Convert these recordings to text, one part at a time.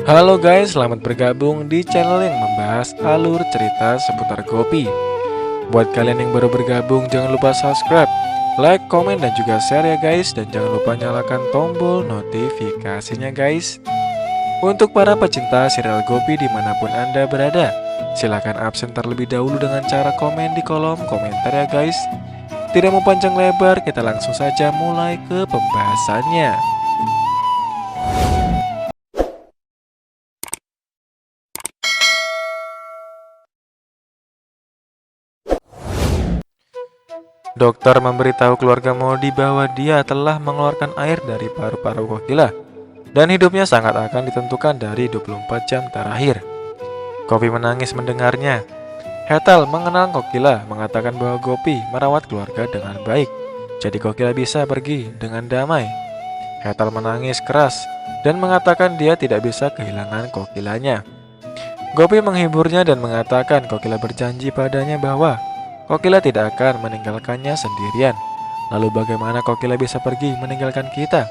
Halo guys, selamat bergabung di channel yang membahas alur cerita seputar Gopi. Buat kalian yang baru bergabung, jangan lupa subscribe, like, komen, dan juga share ya guys. Dan jangan lupa nyalakan tombol notifikasinya guys. Untuk para pecinta serial Gopi dimanapun Anda berada, silahkan absen terlebih dahulu dengan cara komen di kolom komentar ya guys. Tidak mau panjang lebar, kita langsung saja mulai ke pembahasannya. Dokter memberitahu keluarga Modi bahwa dia telah mengeluarkan air dari paru-paru Kokila dan hidupnya sangat akan ditentukan dari 24 jam terakhir. Gopi menangis mendengarnya. Hetal mengenal Kokila mengatakan bahwa Gopi merawat keluarga dengan baik, jadi Kokila bisa pergi dengan damai. Hetal menangis keras dan mengatakan dia tidak bisa kehilangan Kokilanya. Gopi menghiburnya dan mengatakan Kokila berjanji padanya bahwa Kokila tidak akan meninggalkannya sendirian. Lalu bagaimana Kokila bisa pergi meninggalkan kita?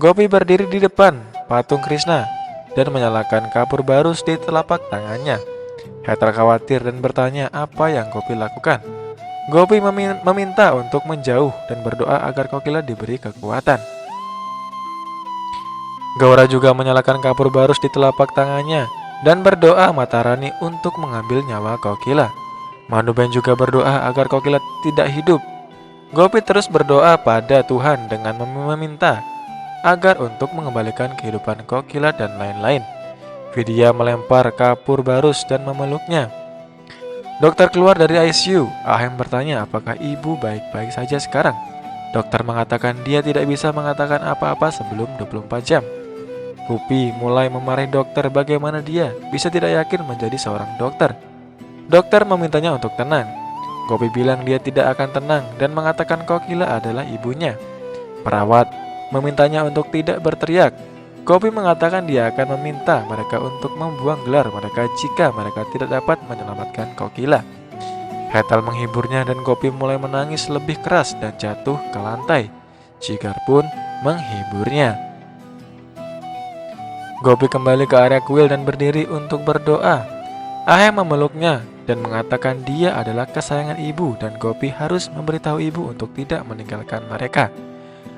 Gopi berdiri di depan patung Krishna dan menyalakan kapur barus di telapak tangannya. Hetal khawatir dan bertanya apa yang Gopi lakukan. Gopi meminta untuk menjauh dan berdoa agar Kokila diberi kekuatan. Gaura juga menyalakan kapur barus di telapak tangannya dan berdoa Matarani untuk mengambil nyawa Kokila. Madhuben juga berdoa agar Kokila tidak hidup. Gopi terus berdoa pada Tuhan dengan meminta agar untuk mengembalikan kehidupan Kokila dan lain-lain. Vidya melempar kapur barus dan memeluknya. Dokter keluar dari ICU. Ahem bertanya apakah ibu baik-baik saja sekarang. Dokter mengatakan dia tidak bisa mengatakan apa-apa sebelum 24 jam. Gopi mulai memarahi dokter bagaimana dia bisa tidak yakin menjadi seorang dokter. Dokter memintanya untuk tenang. Gopi bilang dia tidak akan tenang dan mengatakan Kokila adalah ibunya. Perawat memintanya untuk tidak berteriak. Gopi mengatakan dia akan meminta mereka untuk membuang gelar mereka jika mereka tidak dapat menyelamatkan Kokila. Hetal menghiburnya dan Gopi mulai menangis lebih keras dan jatuh ke lantai. Jigar pun menghiburnya. Gopi kembali ke area kuil dan berdiri untuk berdoa. Ahem memeluknya dan mengatakan dia adalah kesayangan ibu dan Gopi harus memberitahu ibu untuk tidak meninggalkan mereka.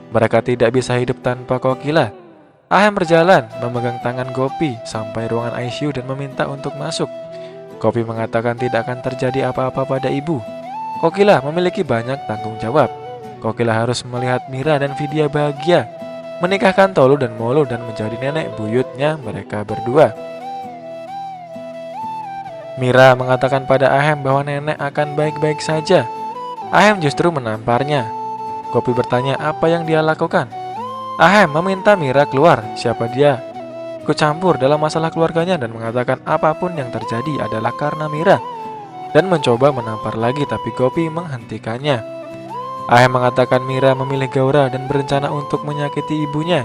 Mereka tidak bisa hidup tanpa Kokila. Ahem berjalan memegang tangan Gopi sampai ruangan ICU dan meminta untuk masuk. Gopi mengatakan tidak akan terjadi apa-apa pada ibu. Kokila memiliki banyak tanggung jawab. Kokila harus melihat Mira dan Vidya bahagia, menikahkan Tolu dan Molo dan menjadi nenek buyutnya mereka berdua. Mira mengatakan pada Ahem bahwa nenek akan baik-baik saja. Ahem justru menamparnya. Gopi bertanya apa yang dia lakukan. Ahem meminta Mira keluar, siapa dia ikut campur dalam masalah keluarganya dan mengatakan apapun yang terjadi adalah karena Mira dan mencoba menampar lagi tapi Gopi menghentikannya. Ahem mengatakan Mira memilih Gaura dan berencana untuk menyakiti ibunya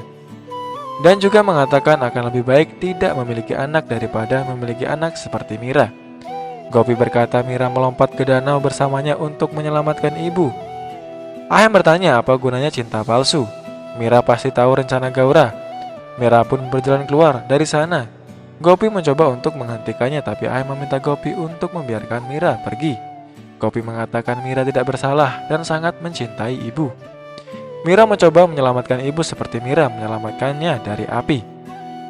dan juga mengatakan akan lebih baik tidak memiliki anak daripada memiliki anak seperti Mira. Gopi berkata Mira melompat ke danau bersamanya untuk menyelamatkan ibu. Ahem bertanya apa gunanya cinta palsu. Mira pasti tahu rencana Gaura. Mira pun berjalan keluar dari sana. Gopi mencoba untuk menghentikannya tapi Ahem meminta Gopi untuk membiarkan Mira pergi. Gopi mengatakan Mira tidak bersalah dan sangat mencintai ibu. Mira mencoba menyelamatkan ibu seperti Mira menyelamatkannya dari api.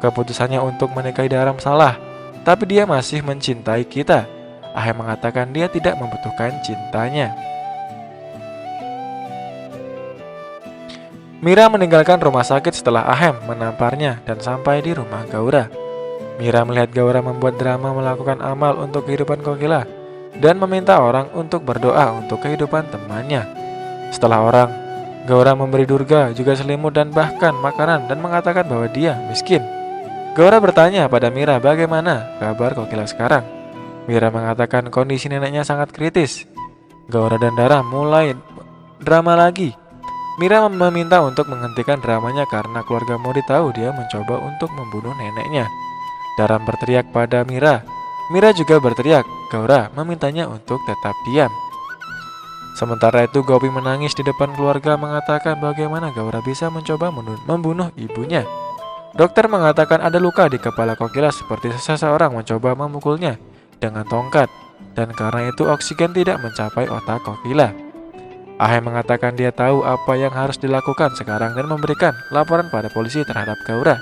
Keputusannya untuk menikahi Dharam salah, tapi dia masih mencintai kita. Ahem mengatakan dia tidak membutuhkan cintanya. Mira meninggalkan rumah sakit setelah Ahem menamparnya dan sampai di rumah Gaura. Mira melihat Gaura membuat drama melakukan amal untuk kehidupan Kokila dan meminta orang untuk berdoa untuk kehidupan temannya. Setelah orang, Gaura memberi Durga juga selimut dan bahkan makanan dan mengatakan bahwa dia miskin. Gaura bertanya pada Mira bagaimana kabar Kokila sekarang. Mira mengatakan kondisi neneknya sangat kritis. Gaura dan Dara mulai drama lagi. Mira meminta untuk menghentikan dramanya karena keluarga Modi tahu dia mencoba untuk membunuh neneknya. Dara berteriak pada Mira. Mira juga berteriak. Gaura memintanya untuk tetap diam. Sementara itu Gopi menangis di depan keluarga mengatakan bagaimana Gaura bisa mencoba membunuh ibunya. Dokter mengatakan ada luka di kepala Kokila seperti seseorang mencoba memukulnya dengan tongkat, dan karena itu oksigen tidak mencapai otak Kokila. Ahem mengatakan dia tahu apa yang harus dilakukan sekarang dan memberikan laporan pada polisi terhadap Gaura.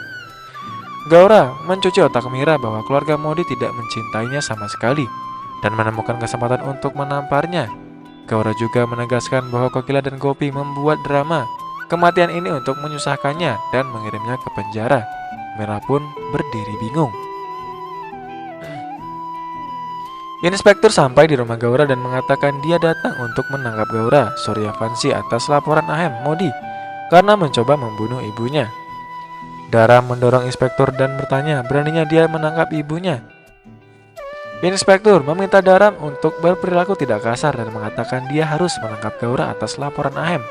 Gaura mencuci otak Mira bahwa keluarga Modi tidak mencintainya sama sekali dan menemukan kesempatan untuk menamparnya. Gaura juga menegaskan bahwa Kokila dan Gopi membuat drama kematian ini untuk menyusahkannya dan mengirimnya ke penjara. Mira pun berdiri bingung. Inspektur sampai di rumah Gaura dan mengatakan dia datang untuk menangkap Gaura Suryavanshi atas laporan Ahem Modi karena mencoba membunuh ibunya. Dara mendorong inspektur dan bertanya beraninya dia menangkap ibunya. Inspektur meminta Dara untuk berperilaku tidak kasar dan mengatakan dia harus menangkap Gaura atas laporan Ahem.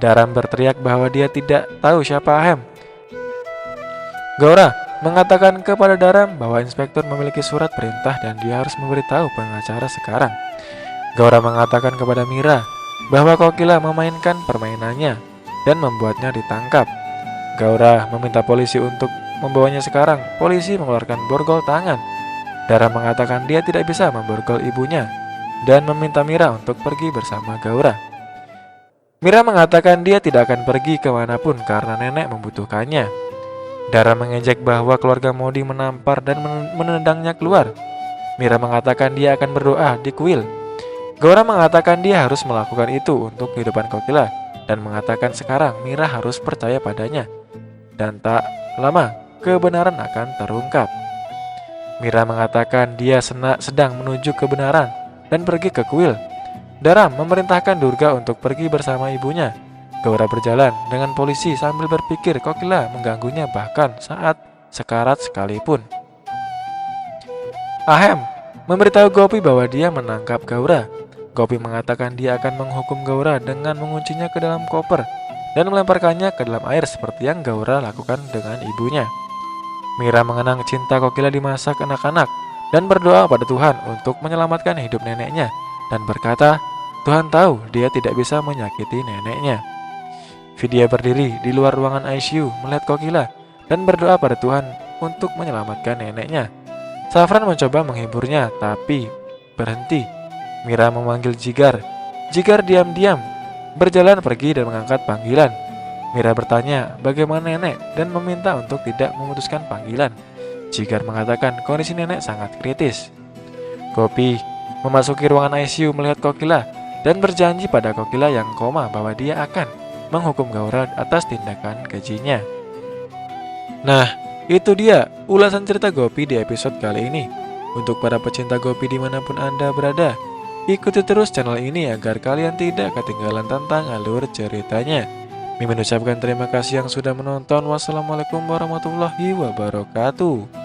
Dara berteriak bahwa dia tidak tahu siapa Ahem. Gaura mengatakan kepada Dara bahwa inspektur memiliki surat perintah dan dia harus memberitahu pengacara sekarang. Gaura mengatakan kepada Mira bahwa Kokila memainkan permainannya dan membuatnya ditangkap. Gaura meminta polisi untuk membawanya sekarang. Polisi mengeluarkan borgol tangan. Dara mengatakan dia tidak bisa memborgol ibunya dan meminta Mira untuk pergi bersama Gaura. Mira mengatakan dia tidak akan pergi kemanapun karena nenek membutuhkannya. Dara mengejek bahwa keluarga Modi menampar dan menendangnya keluar. Mira mengatakan dia akan berdoa di kuil. Gaura mengatakan dia harus melakukan itu untuk kehidupan Kokila dan mengatakan sekarang Mira harus percaya padanya. Dan tak lama kebenaran akan terungkap. Mira mengatakan dia sedang menuju kebenaran dan pergi ke kuil. Dara memerintahkan Durga untuk pergi bersama ibunya. Gaura berjalan dengan polisi sambil berpikir Kokila mengganggunya bahkan saat sekarat sekalipun. Ahem memberitahu Gopi bahwa dia menangkap Gaura. Gopi mengatakan dia akan menghukum Gaura dengan menguncinya ke dalam koper dan melemparkannya ke dalam air seperti yang Gaura lakukan dengan ibunya. Mira mengenang cinta Kokila di masa kanak-kanak dan berdoa pada Tuhan untuk menyelamatkan hidup neneknya dan berkata, Tuhan tahu dia tidak bisa menyakiti neneknya. Vidya berdiri di luar ruangan ICU melihat Kokila dan berdoa pada Tuhan untuk menyelamatkan neneknya. Safran mencoba menghiburnya tapi berhenti. Mira memanggil Jigar. Jigar diam-diam berjalan pergi dan mengangkat panggilan. Mira bertanya bagaimana nenek dan meminta untuk tidak memutuskan panggilan. Jigar mengatakan kondisi nenek sangat kritis. Gopi memasuki ruangan ICU melihat Kokila dan berjanji pada Kokila yang koma bahwa dia akan menghukum Gaura atas tindakan kejinya. Nah, itu dia ulasan cerita Gopi di episode kali ini. Untuk para pecinta Gopi dimanapun Anda berada, ikuti terus channel ini agar kalian tidak ketinggalan tentang alur ceritanya. Mimin ucapkan terima kasih yang sudah menonton. Wassalamualaikum warahmatullahi wabarakatuh.